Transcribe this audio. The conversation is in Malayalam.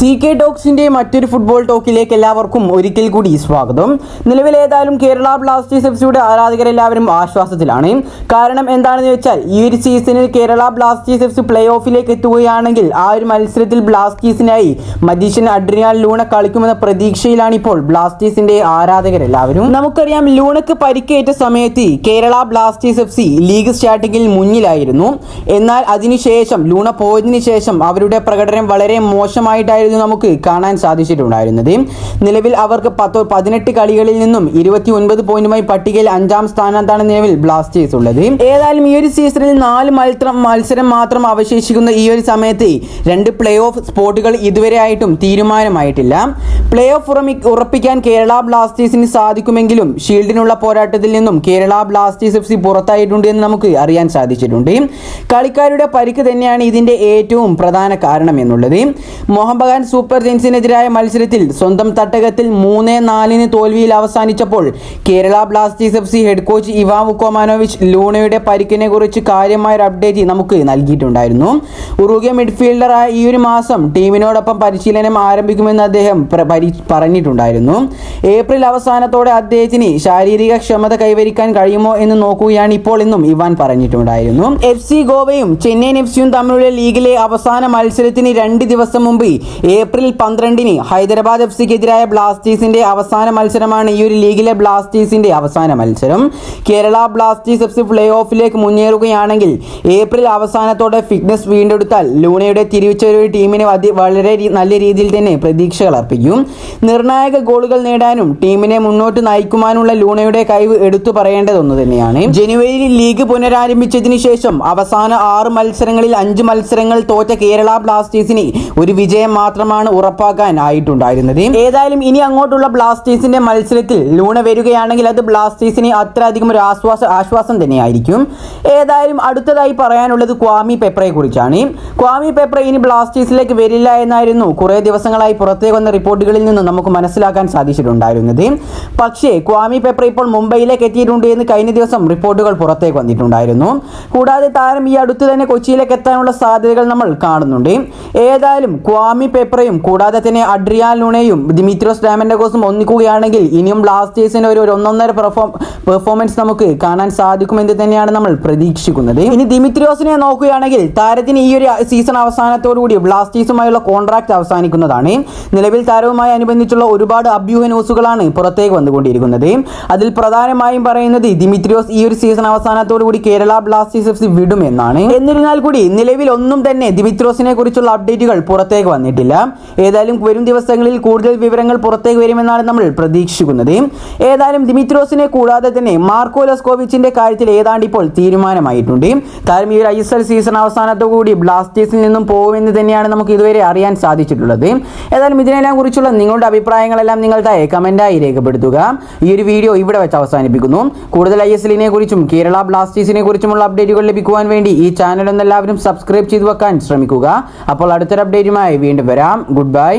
CK ടോക്സിന്റെ മറ്റൊരു ഫുട്ബോൾ ടോക്കിലേക്ക് എല്ലാവർക്കും ഒരിക്കൽ കൂടി സ്വാഗതം. നിലവിൽ ഏതായാലും കേരള ബ്ലാസ്റ്റേഴ്സ് എഫ്സിയുടെ ആരാധകരെല്ലാവരും ആശ്വാസത്തിലാണ്. കാരണം എന്താണെന്ന് വെച്ചാൽ ഈ ഒരു സീസണിൽ കേരള ബ്ലാസ്റ്റേഴ്സ് എഫ്സി പ്ലേ ഓഫിലേക്ക് എത്തുകയാണെങ്കിൽ ആ ഒരു മത്സരത്തിൽ ബ്ലാസ്റ്റേഴ്സിനായി മജീഷ്യൻ അഡ്രിയാൻ ലൂണ കളിക്കുമെന്ന പ്രതീക്ഷയിലാണ് ഇപ്പോൾ ബ്ലാസ്റ്റേഴ്സിന്റെ ആരാധകരെല്ലാവരും. നമുക്കറിയാം, ലൂണക്ക് പരിക്കേറ്റ സമയത്ത് കേരള ബ്ലാസ്റ്റേഴ്സ് എഫ്സി ലീഗ് സ്റ്റാർട്ടിങ്ങിൽ മുന്നിലായിരുന്നു. എന്നാൽ അതിനുശേഷം ലൂണ പോയതിനു ശേഷം അവരുടെ പ്രകടനം വളരെ മോശമായിട്ടായിരുന്നു നമുക്ക് കാണാൻ സാധിച്ചിട്ടുണ്ടായിരുന്നത്. നിലവിൽ അവർക്ക് 18 കളികളിൽ നിന്നും 29 പോയിന്റുമായി പട്ടികയിൽ 5ാം സ്ഥാനത്താണ് നിലവിൽ ബ്ലാസ്റ്റേഴ്സ് ഉള്ളത്. ഏതായാലും ഈ ഒരു സീസണിൽ 4 മത്സരം മാത്രം അവശേഷിക്കുന്ന ഈ ഒരു സമയത്ത് 2 പ്ലേ ഓഫ് സ്പോട്ടുകൾ ഇതുവരെ ആയിട്ടും തീരുമാനമായിട്ടില്ല. പ്ലേ ഓഫ് ഉറപ്പിക്കാൻ കേരള ബ്ലാസ്റ്റേഴ്സിന് സാധിക്കുമെങ്കിലും ഷീൽഡിനുള്ള പോരാട്ടത്തിൽ നിന്നും കേരള ബ്ലാസ്റ്റേഴ്സ് എഫ്സി പുറത്തായിട്ടുണ്ട് എന്ന് നമുക്ക് അറിയാൻ സാധിച്ചിട്ടുണ്ട്. കളിക്കാരുടെ പരിക്ക് തന്നെയാണ് ഇതിന്റെ ഏറ്റവും പ്രധാന കാരണം എന്നുള്ളത്. മോഹൻ ബഗാൻ സൂപ്പർ ജയൻസിനെതിരായ മത്സരത്തിൽ സ്വന്തം തട്ടകത്തിൽ 3-4 തോൽവിയിൽ അവസാനിച്ചപ്പോൾ Kerala Blasters FC head coach Ivan Vukomanovic ലൂണയുടെ പരിക്കിനെ കുറിച്ച് കാര്യമായ ഒരു അപ്ഡേറ്റ് നമുക്ക് നൽകിയിട്ടുണ്ടായിരുന്നു. ഉറുഗ്വേ മിഡ്ഫീൽഡറായ ഈ ഒരു മാസം ടീമിനോടൊപ്പം പരിശീലനം ആരംഭിക്കുമെന്ന് അദ്ദേഹം പറഞ്ഞിട്ടുണ്ടായിരുന്നു. ഏപ്രിൽ അവസാനത്തോടെ അദ്ദേഹത്തിന് ശാരീരിക ക്ഷമത കൈവരിക്കാൻ കഴിയുമോ എന്ന് നോക്കുകയാണ് ഇപ്പോൾ എന്നും ഇവാൻ പറഞ്ഞിട്ടുണ്ടായിരുന്നു. FC ഗോവയും ചെന്നൈയിൻ എഫ്സിയും തമ്മിലുള്ള ലീഗിലെ അവസാന മത്സരത്തിന് 2 ദിവസം മുമ്പ് ഏപ്രിൽ 12 ഹൈദരാബാദ് എഫ്സിക്കെതിരായ ബ്ലാസ്റ്റേഴ്സിന്റെ അവസാന മത്സരമാണ് ഈ ഒരു ലീഗിലെ ബ്ലാസ്റ്റേഴ്സിന്റെ അവസാന മത്സരം. കേരള ബ്ലാസ്റ്റേഴ്സ് എഫ്സി പ്ലേ ഓഫിലേക്ക് മുന്നേറുകയാണെങ്കിൽ ഏപ്രിൽ അവസാനത്തോടെ ഫിറ്റ്നസ് വീണ്ടെടുത്താൽ ലൂണയുടെ തിരിച്ചുവരവ് ടീമിനെ വളരെ നല്ല രീതിയിൽ തന്നെ പ്രതീക്ഷകൾ അർപ്പിക്കും. നിർണായക ഗോളുകൾ നേടാനും ടീമിനെ മുന്നോട്ട് നയിക്കുവാനുള്ള ലൂണയുടെ കഴിവ് എടുത്തു പറയേണ്ടത് ഒന്ന് തന്നെയാണ്. ജനുവരിയിൽ ലീഗ് പുനരാരംഭിച്ചതിനു ശേഷം അവസാന 6 മത്സരങ്ങളിൽ 5 മത്സരങ്ങൾ തോറ്റ കേരള ബ്ലാസ്റ്റേഴ്സിന് ഒരു വിജയം മാത്രമാണ് ഉറപ്പാക്കാൻ ആയിട്ടുണ്ടായിരുന്നത്. ഏതായാലും ഇനി അങ്ങോട്ടുള്ള ബ്ലാസ്റ്റേഴ്സിന്റെ മത്സരത്തിൽ ലൂണ വരികയാണെങ്കിൽ അത് ബ്ലാസ്റ്റേഴ്സിന് അത്രയധികം ഒരു ആശ്വാസം തന്നെയായിരിക്കും. ഏതായാലും അടുത്തതായി പറയാനുള്ളത് ക്വാമി പെപ്രയെ കുറിച്ചാണ്. ക്വാമി പെപ്ര ഇനി ബ്ലാസ്റ്റേഴ്സിലേക്ക് വരില്ല എന്നായിരുന്നു കുറേ ദിവസങ്ങളായി പുറത്തേക്ക് വന്ന റിപ്പോർട്ടുകളിൽ നിന്ന് നമുക്ക് മനസ്സിലാക്കാൻ സാധിച്ചിട്ടുണ്ടായിരുന്നത്. പക്ഷേ ക്വാമി പെപ്ര ഇപ്പോൾ മുംബൈയിലേക്ക് എത്തിയിട്ടുണ്ട് എന്ന് കഴിഞ്ഞ ദിവസം റിപ്പോർട്ടുകൾ പുറത്തേക്ക് വന്നിട്ടുണ്ടായിരുന്നു. കൂടാതെ താരം ഈ അടുത്ത് തന്നെ കൊച്ചിയിലേക്ക് എത്താനുള്ള സാധ്യതകൾ നമ്മൾ കാണുന്നുണ്ട്. ഏതായാലും ക്വാമി പെപ്രയും കൂടാതെ തന്നെ അഡ്രിയാൻ ലൂണയും ദിമിത്രിയോസ് ഡയമൻഡഗോസും ഒന്നിക്കുകയാണെങ്കിൽ ഇനിയും ബ്ലാസ്റ്റേഴ്സിന് ഒരു 1.5 പെർഫോമൻസ് നമുക്ക് കാണാൻ സാധിക്കുമെന്ന് തന്നെയാണ് നമ്മൾ പ്രതീക്ഷിക്കുന്നത്. ഇനി ദിമിത്രിയോസിനെ നോക്കുകയാണെങ്കിൽ താരത്തിന് ഈ ഒരു സീസൺ അവസാനത്തോടുകൂടി ബ്ലാസ്റ്റേഴ്സുമായുള്ള കോൺട്രാക്ട് അവസാനിക്കുന്നതാണ്. നിലവിൽ താരവുമായി അനുബന്ധിച്ചുള്ള ഒരുപാട് അഭ്യൂഹ ന്യൂസുകളാണ് പുറത്തേക്ക് വന്നുകൊണ്ടിരിക്കുന്നത്. അതിൽ പ്രധാനമായും പറയുന്നത് ദിമിത്രിയോസ് ഈ ഒരു സീസൺ അവസാനത്തോടുകൂടി കേരള ബ്ലാസ്റ്റേഴ്സ് എഫ്സി വിടുമെന്നാണ്. എന്നിരുന്നാൽ കൂടി നിലവിൽ ഒന്നും തന്നെ ദിമിത്രിയോസിനെ കുറിച്ചുള്ള അപ്ഡേറ്റുകൾ പുറത്തേക്ക് വന്നിട്ടില്ല. ഏതായാലും വരും ദിവസങ്ങളിൽ കൂടുതൽ വിവരങ്ങൾ പുറത്തേക്ക് വരുമെന്നാണ് നമ്മൾ പ്രതീക്ഷിക്കുന്നത്. ഏതായാലും ദിമിത്രിയോസിനെ കൂടാതെ തന്നെ മാർക്കോ ലെസ്കോവിച്ചിന്റെ കാര്യത്തിൽ ഏതാണ്ട് ഇപ്പോൾ തീരുമാനമായിട്ടുണ്ട്. താരം ഈ ISL സീസൺ അവസാനത്തോടുകൂടി ബ്ലാസ്റ്റേഴ്സിൽ നിന്നും പോകുമെന്ന് തന്നെയാണ് നമുക്ക് ഇതുവരെ അറിയാൻ സാധിച്ചിട്ടുള്ളത്. ഏതായാലും ഇതിനെല്ലാം കുറിച്ചുള്ള നിങ്ങളുടെ അഭിപ്രായങ്ങളെല്ലാം നിങ്ങൾ താഴെ കമന്റായി രേഖപ്പെടുത്തുക. ഈ ഒരു വീഡിയോ ഇവിടെ വെച്ച് അവസാനിപ്പിക്കുന്നു. കൂടുതൽ ISLനെ കുറിച്ചും കേരള ബ്ലാസ്റ്റേഴ്സിനെ കുറിച്ചുമുള്ള അപ്ഡേറ്റുകൾ ലഭിക്കുവാൻ വേണ്ടി ഈ ചാനൽ എല്ലാവരും സബ്സ്ക്രൈബ് ചെയ്തു വെക്കാൻ ശ്രമിക്കുക. അപ്പോൾ അടുത്തൊരു അപ്ഡേറ്റുമായി വീണ്ടും വരാം. Good bye.